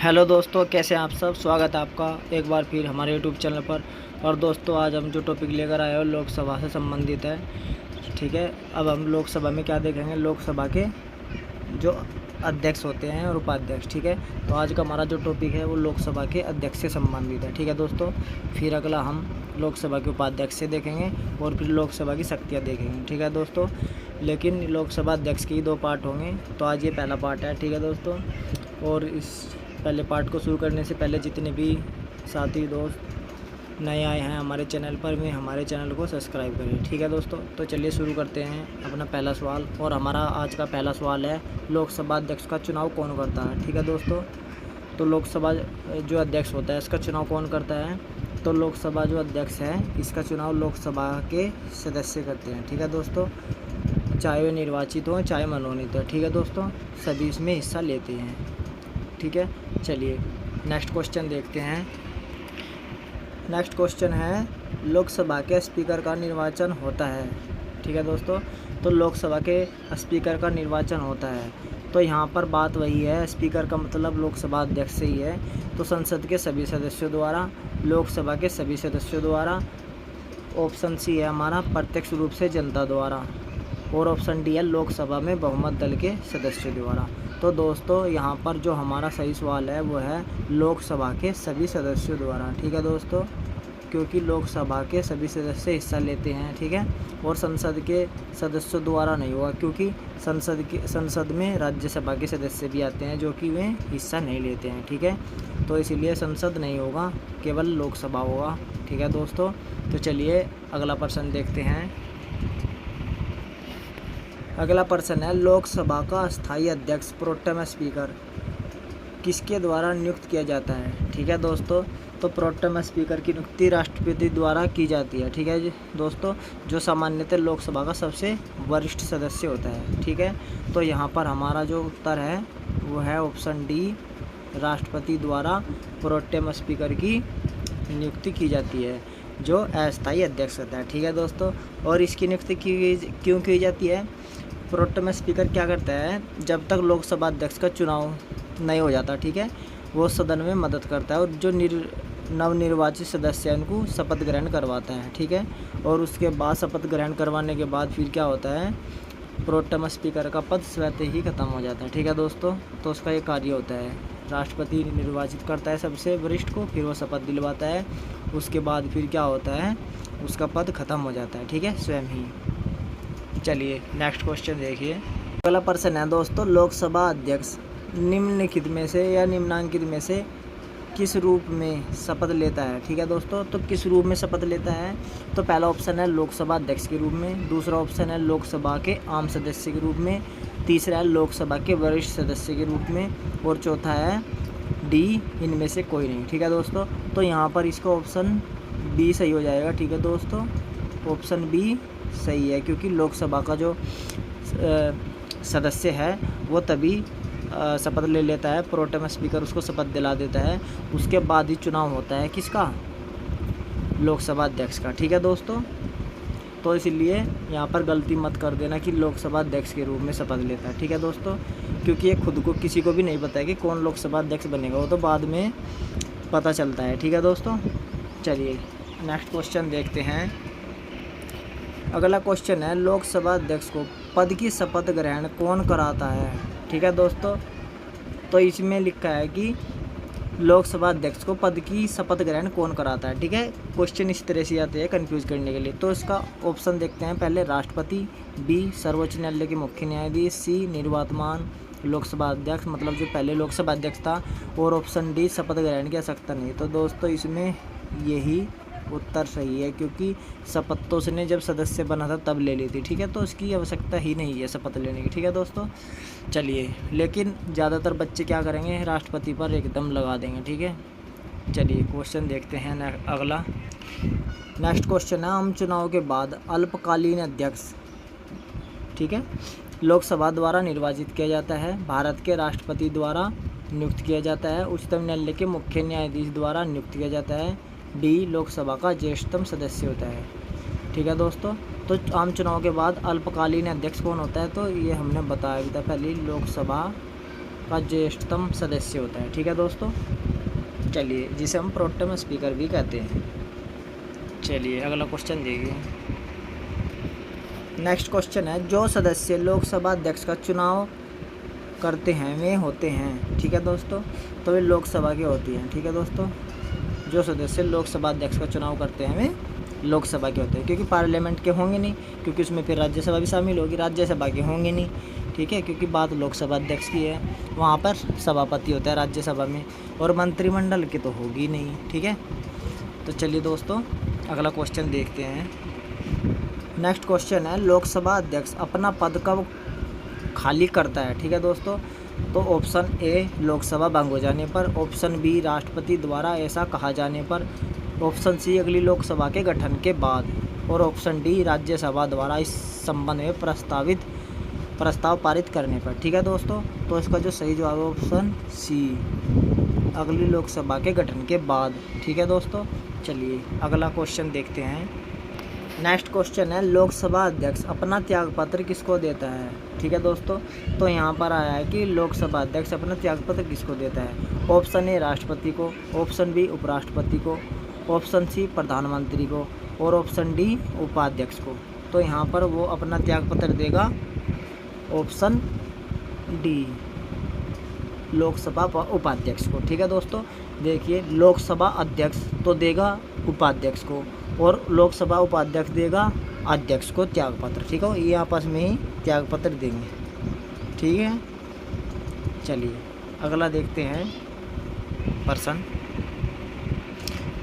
Hello दोस्तों, कैसे हैं आप सब। स्वागत है आपका एक बार फिर हमारे यूट्यूब चैनल पर। और दोस्तों, आज हम जो टॉपिक लेकर आए हो लोकसभा से संबंधित है। ठीक है, अब हम लोकसभा में क्या देखेंगे, लोकसभा के जो अध्यक्ष होते हैं और उपाध्यक्ष। ठीक है, तो आज का हमारा जो टॉपिक है वो लोकसभा के अध्यक्ष से संबंधित है। ठीक है दोस्तों, फिर अगला हम लोकसभा के उपाध्यक्ष से देखेंगे और फिर लोकसभा की शक्तियाँ देखेंगे। ठीक है दोस्तों, लेकिन लोकसभा अध्यक्ष के ही 2 पार्ट होंगे, तो आज ये पहला पार्ट है। ठीक है दोस्तों, और इस पहले पार्ट को शुरू करने से पहले जितने भी साथी दोस्त नए आए हैं हमारे चैनल पर, वे हमारे चैनल को सब्सक्राइब करें। ठीक है दोस्तों, तो चलिए शुरू करते हैं अपना पहला सवाल। और हमारा आज का पहला सवाल है, लोकसभा अध्यक्ष का चुनाव कौन करता है। ठीक है दोस्तों, तो लोकसभा जो अध्यक्ष होता है इसका चुनाव कौन करता है। तो लोकसभा जो अध्यक्ष है इसका चुनाव लोकसभा के सदस्य करते हैं। ठीक है दोस्तों, चाहे वे निर्वाचित हों चाहे मनोनीत हो। ठीक है दोस्तों, सभी इसमें हिस्सा लेते हैं। ठीक है, चलिए नेक्स्ट क्वेश्चन देखते हैं। नेक्स्ट क्वेश्चन है, लोकसभा के स्पीकर का निर्वाचन होता है। ठीक है दोस्तों, तो लोकसभा के स्पीकर का निर्वाचन होता है। तो यहाँ पर बात वही है, स्पीकर का मतलब लोकसभा अध्यक्ष से ही है। तो संसद के सभी सदस्यों द्वारा, लोकसभा के सभी सदस्यों द्वारा। ऑप्शन सी है हमारा, प्रत्यक्ष रूप से जनता द्वारा। और ऑप्शन डी है, लोकसभा में बहुमत दल के सदस्यों द्वारा। तो दोस्तों, यहाँ पर जो हमारा सही सवाल है वो है लोकसभा के सभी सदस्यों द्वारा। ठीक है दोस्तों, क्योंकि लोकसभा के सभी सदस्य हिस्सा लेते हैं। ठीक है, और संसद के सदस्यों द्वारा नहीं हुआ, क्योंकि संसद में राज्यसभा के सदस्य भी आते हैं जो कि वे हिस्सा नहीं लेते हैं। ठीक है, तो इसीलिए संसद नहीं होगा, केवल लोकसभा होगा। ठीक है दोस्तों, तो चलिए अगला प्रश्न देखते हैं। अगला प्रश्न है, लोकसभा का स्थायी अध्यक्ष प्रोटेम स्पीकर किसके द्वारा नियुक्त किया जाता है। ठीक है दोस्तों, तो प्रोटेम स्पीकर की नियुक्ति राष्ट्रपति द्वारा की जाती है। ठीक है दोस्तों, जो सामान्यतः लोकसभा का सबसे वरिष्ठ सदस्य होता है। ठीक है, तो यहाँ पर हमारा जो उत्तर है वो है ऑप्शन डी, राष्ट्रपति द्वारा प्रोटेम स्पीकर की नियुक्ति की जाती है, जो अस्थायी अध्यक्ष होता है। ठीक है दोस्तों, और इसकी नियुक्ति क्यों की जाती है। प्रोटेम स्पीकर क्या करता है, जब तक लोकसभा अध्यक्ष का चुनाव नहीं हो जाता, ठीक है, वो सदन में मदद करता है और जो नवनिर्वाचित सदस्य हैं उनको शपथ ग्रहण करवाता है। ठीक है, और उसके बाद शपथ ग्रहण करवाने के बाद फिर क्या होता है, प्रोटेम स्पीकर का पद स्वतः ही खत्म हो जाता है। ठीक है दोस्तों, तो उसका ये कार्य होता है, राष्ट्रपति निर्वाचित करता है सबसे वरिष्ठ को, फिर वो शपथ दिलवाता है, उसके बाद फिर क्या होता है, उसका पद खत्म हो जाता है। ठीक है, स्वयं ही। चलिए नेक्स्ट क्वेश्चन देखिए। अगला प्रश्न है दोस्तों, लोकसभा अध्यक्ष निम्नलिखित में से या निम्नांकित में से किस रूप में शपथ लेता है। ठीक है दोस्तों, तो किस रूप में शपथ लेता है। तो पहला ऑप्शन है लोकसभा अध्यक्ष के रूप में, दूसरा ऑप्शन है लोकसभा के आम सदस्य के रूप में, तीसरा है लोकसभा के वरिष्ठ सदस्य के रूप में, और चौथा है डी, इनमें से कोई नहीं। ठीक है दोस्तों, तो यहाँ पर इसका ऑप्शन बी सही हो जाएगा। ठीक है दोस्तों, ऑप्शन बी सही है, क्योंकि लोकसभा का जो सदस्य है वो तभी शपथ ले लेता है, प्रोटेम स्पीकर उसको शपथ दिला देता है, उसके बाद ही चुनाव होता है किसका, लोकसभा अध्यक्ष का। ठीक है दोस्तों, तो इसलिए यहाँ पर गलती मत कर देना कि लोकसभा अध्यक्ष के रूप में शपथ लेता है। ठीक है दोस्तों, क्योंकि ये खुद को किसी को भी नहीं पता है कि कौन लोकसभा अध्यक्ष बनेगा, वो तो बाद में पता चलता है। ठीक है दोस्तों, चलिए नेक्स्ट क्वेश्चन देखते हैं। अगला क्वेश्चन है, लोकसभा अध्यक्ष को पद की शपथ ग्रहण कौन कराता है। ठीक है दोस्तों, तो इसमें लिखा है कि लोकसभा अध्यक्ष को पद की शपथ ग्रहण कौन कराता है। ठीक है, क्वेश्चन इस तरह से आते हैं कंफ्यूज करने के लिए। तो इसका ऑप्शन देखते हैं, पहले राष्ट्रपति, बी सर्वोच्च न्यायालय के मुख्य न्यायाधीश, सी निर्वातमान लोकसभा अध्यक्ष, मतलब जो पहले लोकसभा अध्यक्ष था, और ऑप्शन डी शपथ ग्रहण की आवश्यकता नहीं। तो दोस्तों, इसमें यही उत्तर सही है, क्योंकि शपथ तो उसने जब सदस्य बना था तब ले ली थी। ठीक है, तो उसकी आवश्यकता ही नहीं है शपथ लेने की। ठीक है दोस्तों, चलिए, लेकिन ज़्यादातर बच्चे क्या करेंगे, राष्ट्रपति पर एकदम लगा देंगे। ठीक है, चलिए क्वेश्चन देखते हैं अगला। नेक्स्ट क्वेश्चन है, आम चुनाव के बाद अल्पकालीन अध्यक्ष, ठीक है, लोकसभा द्वारा निर्वाचित किया जाता है, भारत के राष्ट्रपति द्वारा नियुक्त किया जाता है, उच्चतम न्यायालय के मुख्य न्यायाधीश द्वारा नियुक्त किया जाता है, डी लोकसभा का ज्येष्ठतम सदस्य होता है। ठीक है दोस्तों, तो आम चुनाव के बाद अल्पकालीन अध्यक्ष कौन होता है, तो ये हमने बताया भी था पहले, लोकसभा का ज्येष्ठतम सदस्य होता है। ठीक है दोस्तों, चलिए, जिसे हम प्रोटेम स्पीकर भी कहते हैं। चलिए अगला क्वेश्चन देखिए। नेक्स्ट क्वेश्चन है, जो सदस्य लोकसभा अध्यक्ष का चुनाव करते हैं वे होते हैं। ठीक है दोस्तों, तो वे लोकसभा के होती हैं। ठीक है दोस्तों, जो सदस्य लोकसभा अध्यक्ष का चुनाव करते हैं वे लोकसभा के होते हैं, क्योंकि पार्लियामेंट के होंगे नहीं, क्योंकि उसमें फिर राज्यसभा भी शामिल होगी, राज्यसभा के होंगे नहीं। ठीक है, क्योंकि बात लोकसभा अध्यक्ष की है, वहाँ पर सभापति होता है राज्यसभा में, और मंत्रिमंडल की तो होगी नहीं। ठीक है, तो चलिए दोस्तों अगला क्वेश्चन देखते हैं। नेक्स्ट क्वेश्चन है, लोकसभा अध्यक्ष अपना पद कब खाली करता है। ठीक है दोस्तों, तो ऑप्शन ए लोकसभा भंग हो जाने पर, ऑप्शन बी राष्ट्रपति द्वारा ऐसा कहा जाने पर, ऑप्शन सी अगली लोकसभा के गठन के बाद, और ऑप्शन डी राज्यसभा द्वारा इस संबंध में प्रस्ताव पारित करने पर। ठीक है दोस्तों, तो इसका जो सही जवाब है ऑप्शन सी, अगली लोकसभा के गठन के बाद। ठीक है दोस्तों, चलिए अगला क्वेश्चन देखते हैं। नेक्स्ट क्वेश्चन है, लोकसभा अध्यक्ष अपना त्यागपत्र किसको देता है। ठीक है दोस्तों, तो यहाँ पर आया है कि लोकसभा अध्यक्ष अपना त्यागपत्र किसको देता है। ऑप्शन ए राष्ट्रपति को, ऑप्शन बी उपराष्ट्रपति को, ऑप्शन सी प्रधानमंत्री को, और ऑप्शन डी उपाध्यक्ष को। तो यहाँ पर वो अपना त्यागपत्र देगा ऑप्शन डी, लोकसभा उपाध्यक्ष को। ठीक है दोस्तों, देखिए, लोकसभा अध्यक्ष तो देगा उपाध्यक्ष को, और लोकसभा उपाध्यक्ष देगा अध्यक्ष को त्यागपत्र। ठीक है, ये आपस में ही त्यागपत्र देंगे। ठीक है, चलिए अगला देखते हैं प्रश्न।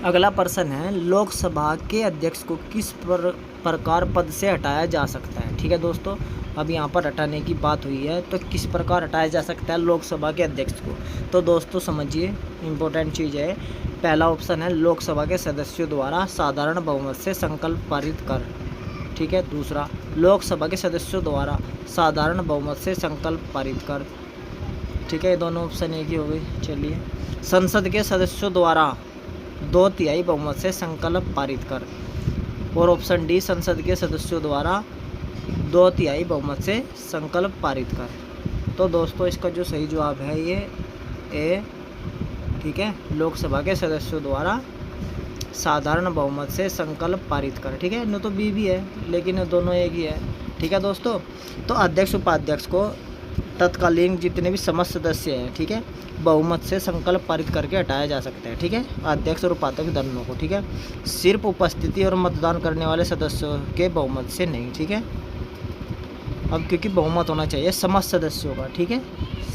अगला प्रश्न है, लोकसभा के अध्यक्ष को किस प्रकार पद से हटाया जा सकता है। ठीक है दोस्तों, अब यहाँ पर हटाने की बात हुई है, तो किस प्रकार हटाया जा सकता है लोकसभा के अध्यक्ष को। तो दोस्तों समझिए, इम्पोर्टेंट चीज़ है। पहला ऑप्शन है लोकसभा के सदस्यों द्वारा साधारण बहुमत से संकल्प पारित कर। ठीक है, दूसरा लोकसभा के सदस्यों द्वारा साधारण बहुमत से संकल्प पारित कर। ठीक है, ये दोनों ऑप्शन एक ही हो गई। चलिए, संसद के सदस्यों द्वारा 2/3 बहुमत से संकल्प पारित कर, और ऑप्शन डी संसद के सदस्यों द्वारा 2/3 बहुमत से संकल्प पारित कर। तो दोस्तों इसका जो सही जवाब है ये ए। ठीक है, लोकसभा के सदस्यों द्वारा साधारण बहुमत से संकल्प पारित कर। ठीक है, न तो बी भी है, लेकिन दोनों एक ही है। ठीक है दोस्तों, तो अध्यक्ष उपाध्यक्ष को तत्कालीन जितने भी समस्त सदस्य हैं, ठीक है, बहुमत से संकल्प पारित करके हटाया जा सकता है। ठीक है, अध्यक्ष और उपाध्यक्ष दोनों को। ठीक है, सिर्फ उपस्थिति और मतदान करने वाले सदस्यों के बहुमत से नहीं। ठीक है, अब क्योंकि बहुमत होना चाहिए समस्त सदस्यों का। ठीक है,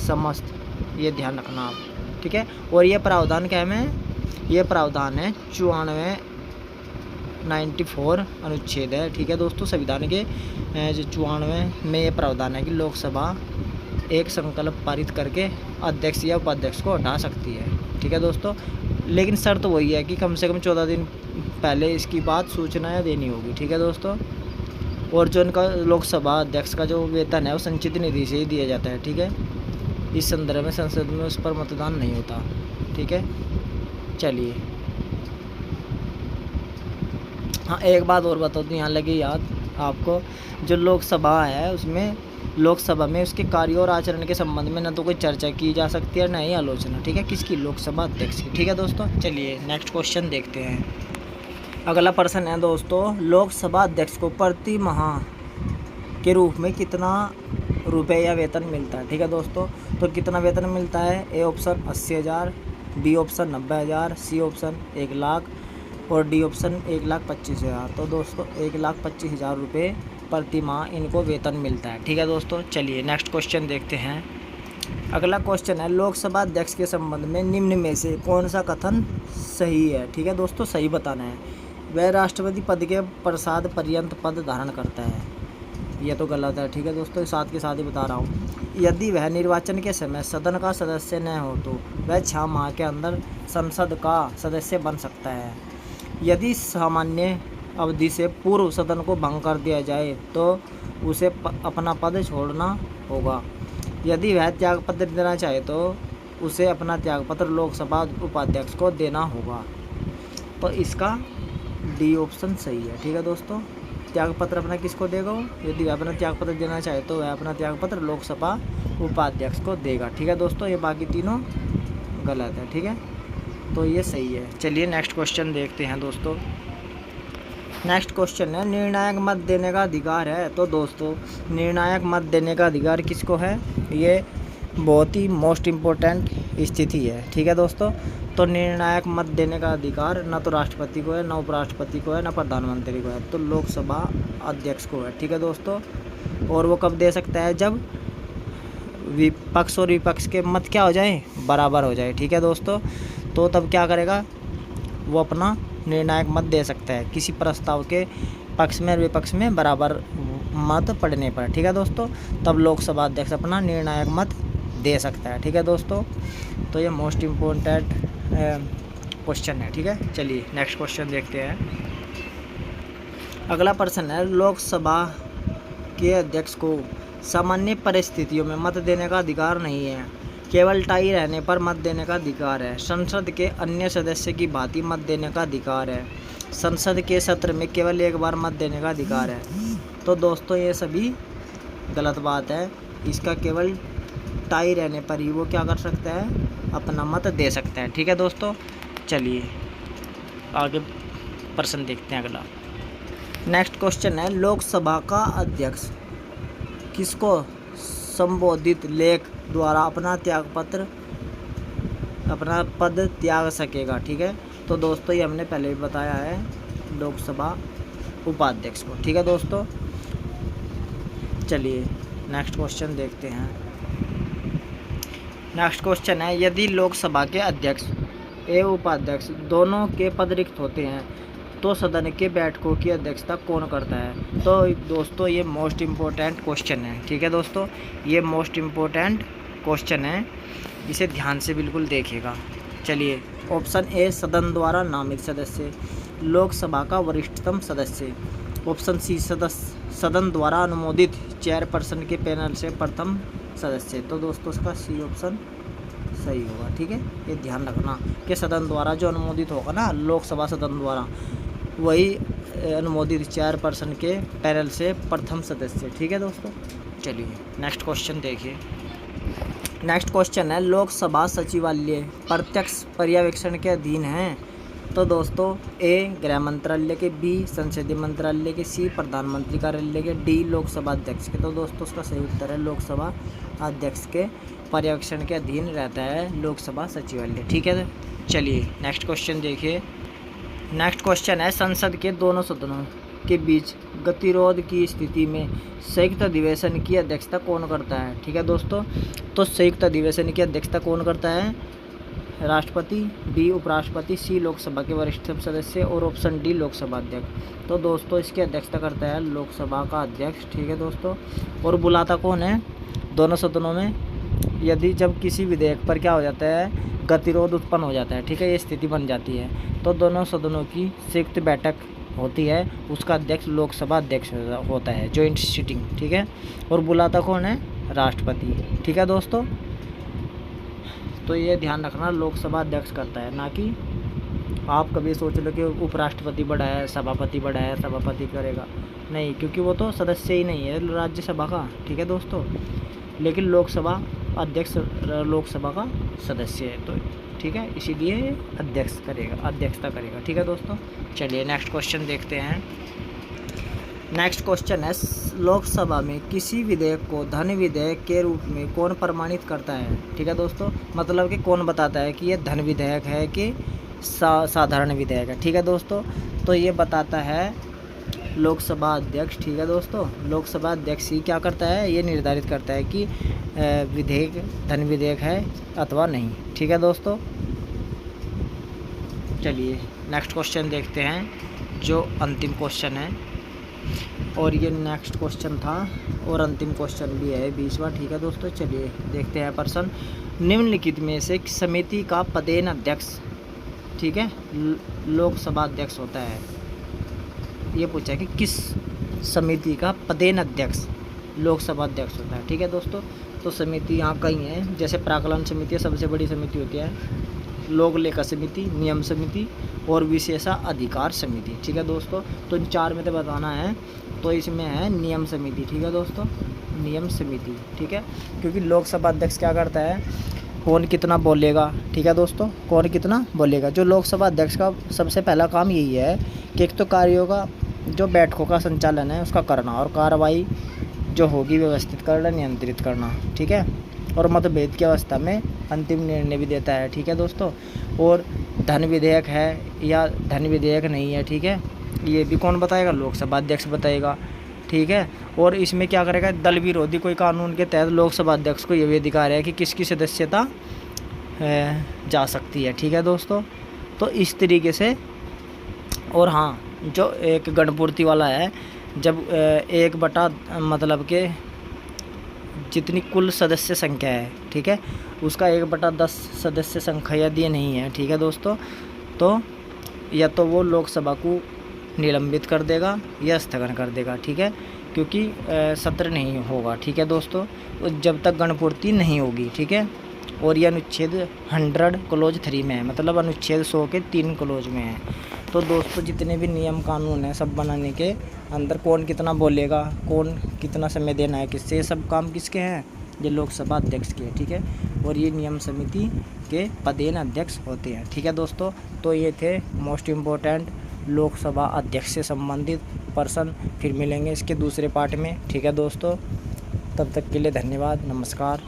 समस्त, ये ध्यान रखना आप। ठीक है, और ये प्रावधान क्या है, ये प्रावधान है 94 अनुच्छेद है। ठीक है दोस्तों, संविधान के जो 94 में ये प्रावधान है कि लोकसभा एक संकल्प पारित करके अध्यक्ष या उपाध्यक्ष को हटा सकती है। ठीक है दोस्तों, लेकिन शर्त वही है कि कम से कम 14 दिन पहले इसकी बात सूचना देनी होगी। ठीक है दोस्तों, और जो इनका लोकसभा अध्यक्ष का जो वेतन है वो संचित निधि से ही दिया जाता है। ठीक है, इस संदर्भ में संसद में उस पर मतदान नहीं होता। ठीक है, चलिए, हाँ एक बात और बता दूँ, यहाँ लगे याद आपको, जो लोकसभा है उसमें लोकसभा में उसके कार्यों और आचरण के संबंध में न तो कोई चर्चा की जा सकती है, न ही आलोचना। ठीक है, किसकी, लोकसभा अध्यक्ष की। ठीक है दोस्तों, चलिए नेक्स्ट क्वेश्चन देखते हैं। अगला प्रश्न है दोस्तों, लोकसभा अध्यक्ष को प्रति माह के रूप में कितना रुपये या वेतन मिलता है। ठीक है दोस्तों, तो कितना वेतन मिलता है। A option 80,000, B option 90,000, C option 1 lakh, और डी ऑप्शन 1,25,000। तो दोस्तों 1,25,000 रुपये प्रति माह इनको वेतन मिलता है। ठीक है दोस्तों, चलिए नेक्स्ट क्वेश्चन देखते हैं। अगला क्वेश्चन है, लोकसभा अध्यक्ष के संबंध में निम्न में से कौन सा कथन सही है। ठीक है दोस्तों, सही बताना है। वह राष्ट्रपति पद के प्रसाद पर्यंत पद धारण करता है, यह तो गलत है। ठीक है दोस्तों, साथ के साथ ही बता रहा हूँ। यदि वह निर्वाचन के समय सदन का सदस्य न हो तो वह 6 माह के अंदर संसद का सदस्य बन सकता है। यदि सामान्य अवधि से पूर्व सदन को भंग कर दिया जाए तो उसे अपना पद छोड़ना होगा। यदि वह त्यागपत्र देना चाहे तो उसे अपना त्यागपत्र लोकसभा उपाध्यक्ष को देना होगा। तो इसका डी ऑप्शन सही है। ठीक है दोस्तों, त्यागपत्र अपना किसको देगा वो, यदि वह अपना त्यागपत्र देना चाहे तो वह अपना त्यागपत्र लोकसभा उपाध्यक्ष को देगा। ठीक है दोस्तों, ये बाकी तीनों गलत है। ठीक है, तो ये सही है। चलिए नेक्स्ट क्वेश्चन देखते हैं दोस्तों। नेक्स्ट क्वेश्चन है निर्णायक मत देने का अधिकार है। तो दोस्तों निर्णायक मत देने का अधिकार किसको है? ये बहुत ही मोस्ट इम्पोर्टेंट स्थिति है। ठीक है दोस्तों, तो निर्णायक मत देने का अधिकार ना तो राष्ट्रपति को है, ना उपराष्ट्रपति को है, ना प्रधानमंत्री को है, तो लोकसभा अध्यक्ष को है। ठीक है दोस्तों, और वो कब दे सकता है? जब विपक्ष और विपक्ष के मत क्या हो जाए? बराबर हो जाए। ठीक है दोस्तों, तो तब क्या करेगा? वो अपना निर्णायक मत दे सकता है किसी प्रस्ताव के पक्ष में और विपक्ष में बराबर मत पड़ने पर। ठीक है दोस्तों, तब लोकसभा अध्यक्ष अपना निर्णायक मत दे सकता है। ठीक है दोस्तों, तो ये मोस्ट इम्पोर्टेंट क्वेश्चन है। ठीक है, चलिए नेक्स्ट क्वेश्चन देखते हैं। अगला प्रश्न है लोकसभा के अध्यक्ष को सामान्य परिस्थितियों में मत देने का अधिकार नहीं है, केवल टाई रहने पर मत देने का अधिकार है। संसद के अन्य सदस्य की भांति मत देने का अधिकार है। संसद के सत्र में केवल एक बार मत देने का अधिकार है। तो दोस्तों ये सभी गलत बात है। इसका केवल टाई रहने पर ही वो क्या कर सकता है? अपना मत दे सकता है। ठीक है दोस्तों, चलिए आगे प्रश्न देखते हैं। अगला नेक्स्ट क्वेश्चन है लोकसभा का अध्यक्ष किसको संबोधित लेख द्वारा अपना पद त्याग सकेगा? ठीक है, तो दोस्तों ये हमने पहले भी बताया है, लोकसभा उपाध्यक्ष को। ठीक है दोस्तों, चलिए नेक्स्ट क्वेश्चन देखते हैं। नेक्स्ट क्वेश्चन है यदि लोकसभा के अध्यक्ष एवं उपाध्यक्ष दोनों के पद रिक्त होते हैं तो सदन के बैठकों की अध्यक्षता कौन करता है? तो दोस्तों ये मोस्ट इम्पोर्टेंट क्वेश्चन है। ठीक है दोस्तों, ये मोस्ट इम्पोर्टेंट क्वेश्चन है, इसे ध्यान से बिल्कुल देखिएगा। चलिए ऑप्शन ए सदन द्वारा नामित सदस्य, लोकसभा का वरिष्ठतम सदस्य। ऑप्शन सी सदन द्वारा अनुमोदित चेयरपर्सन के पैनल से प्रथम सदस्य। तो दोस्तों इसका सी ऑप्शन सही होगा। ठीक है, ये ध्यान रखना कि सदन द्वारा जो अनुमोदित होगा ना, लोकसभा सदन द्वारा, वही अनुमोदित चेयरपर्सन के पैनल से प्रथम सदस्य। ठीक है दोस्तों, चलिए नेक्स्ट क्वेश्चन देखिए। नेक्स्ट क्वेश्चन है लोकसभा सचिवालय प्रत्यक्ष पर्यवेक्षण के अधीन है। तो दोस्तों ए गृह मंत्रालय के, बी संसदीय मंत्रालय के, सी प्रधानमंत्री कार्यालय के, डी लोकसभा अध्यक्ष के। तो दोस्तों उसका सही उत्तर है लोकसभा अध्यक्ष के पर्यवेक्षण के अधीन रहता है लोकसभा सचिवालय। ठीक है, चलिए नेक्स्ट क्वेश्चन देखिए। नेक्स्ट क्वेश्चन है संसद के दोनों सदनों के बीच गतिरोध की स्थिति में संयुक्त अधिवेशन की अध्यक्षता कौन करता है? ठीक है दोस्तों, तो संयुक्त अधिवेशन की अध्यक्षता कौन करता है? राष्ट्रपति, बी उपराष्ट्रपति, सी लोकसभा के वरिष्ठतम सदस्य और ऑप्शन डी लोकसभा अध्यक्ष। तो दोस्तों इसकी अध्यक्षता करता है लोकसभा का अध्यक्ष। ठीक है दोस्तों, और बुलाता कौन है दोनों सदनों में? यदि जब किसी विधेयक पर क्या हो जाता है, गतिरोध उत्पन्न हो जाता है, ठीक है, ये स्थिति बन जाती है, तो दोनों सदनों की संयुक्त बैठक होती है, उसका अध्यक्ष लोकसभा अध्यक्ष होता है, जॉइंट सिटिंग। ठीक है, और बुलाता कौन है? राष्ट्रपति। ठीक है दोस्तों, तो ये ध्यान रखना लोकसभा अध्यक्ष करता है, ना कि आप कभी सोच लो कि उपराष्ट्रपति बड़ा है, सभापति बड़ा है, सभापति करेगा, नहीं, क्योंकि वो तो सदस्य ही नहीं है राज्यसभा का। ठीक है दोस्तों, लेकिन लोकसभा अध्यक्ष लोकसभा का सदस्य है, तो ठीक है, इसीलिए अध्यक्षता करेगा। ठीक है दोस्तों, चलिए नेक्स्ट क्वेश्चन देखते हैं। नेक्स्ट क्वेश्चन है लोकसभा में किसी विधेयक को धन विधेयक के रूप में कौन प्रमाणित करता है? ठीक है दोस्तों, मतलब कि कौन बताता है कि ये धन विधेयक है कि साधारण विधेयक है? ठीक है दोस्तों, तो ये बताता है लोकसभा अध्यक्ष। ठीक है दोस्तों, लोकसभा अध्यक्ष ही क्या करता है? ये निर्धारित करता है कि विधेयक धन विधेयक है अथवा नहीं। ठीक है दोस्तों, चलिए नेक्स्ट क्वेश्चन देखते हैं, जो अंतिम क्वेश्चन है, और ये नेक्स्ट क्वेश्चन था और अंतिम क्वेश्चन भी है 20वां। ठीक है दोस्तों, चलिए देखते हैं प्रश्न। निम्नलिखित में से समिति का पदेन अध्यक्ष, ठीक है, लोकसभा अध्यक्ष होता है। ये पूछा कि किस समिति का पदेन अध्यक्ष लोकसभा अध्यक्ष होता है? ठीक है दोस्तों, तो समिति यहाँ कई हैं, जैसे प्राकलन समिति सबसे बड़ी समिति होती है, लोक लेखा समिति, नियम समिति और विशेषाधिकार समिति। ठीक है दोस्तों, तो इन चार में तो बताना है, तो इसमें है नियम समिति। ठीक है दोस्तों, नियम समिति, ठीक है। क्योंकि लोकसभा अध्यक्ष क्या करता है, कौन कितना बोलेगा, ठीक है दोस्तों, कौन कितना बोलेगा। जो लोकसभा अध्यक्ष का सबसे पहला काम यही है कि एक तो कार्यों का, जो बैठकों का संचालन है उसका करना, और कार्रवाई जो होगी व्यवस्थित करना, नियंत्रित करना, ठीक है। और मतभेद की अवस्था में अंतिम निर्णय भी देता है, ठीक है दोस्तों। और धन विधेयक है या धन विधेयक नहीं है, ठीक है, ये भी कौन बताएगा, लोकसभा अध्यक्ष बताएगा, ठीक है। और इसमें क्या करेगा, दल विरोधी कोई कानून के तहत लोकसभा अध्यक्ष को ये भी अधिकार है कि किसकी सदस्यता जा सकती है, ठीक है दोस्तों। तो इस तरीके से। और हाँ, जो एक गणपूर्ति वाला है, जब 1/, मतलब के जितनी कुल सदस्य संख्या है, ठीक है, उसका 1/10 सदस्य संख्या यदि नहीं है, ठीक है दोस्तों, तो या तो वो लोकसभा को निलंबित कर देगा या स्थगन कर देगा, ठीक है। क्योंकि सत्र नहीं होगा, ठीक है दोस्तों, जब तक गणपूर्ति नहीं होगी, ठीक है। और ये अनुच्छेद 100 क्लोज 3 में है, मतलब अनुच्छेद 100 के 3 क्लोज में है। तो दोस्तों जितने भी नियम कानून हैं सब बनाने के अंदर कौन कितना बोलेगा, कौन कितना समय देना है किससे, ये सब काम किसके हैं, ये लोकसभा अध्यक्ष के, ठीक है। और ये नियम समिति के पदेन अध्यक्ष होते हैं, ठीक है दोस्तों। तो ये थे मोस्ट इम्पोर्टेंट लोकसभा अध्यक्ष से संबंधित पर्सन। फिर मिलेंगे इसके दूसरे पार्ट में, ठीक है दोस्तों। तब तक के लिए धन्यवाद, नमस्कार।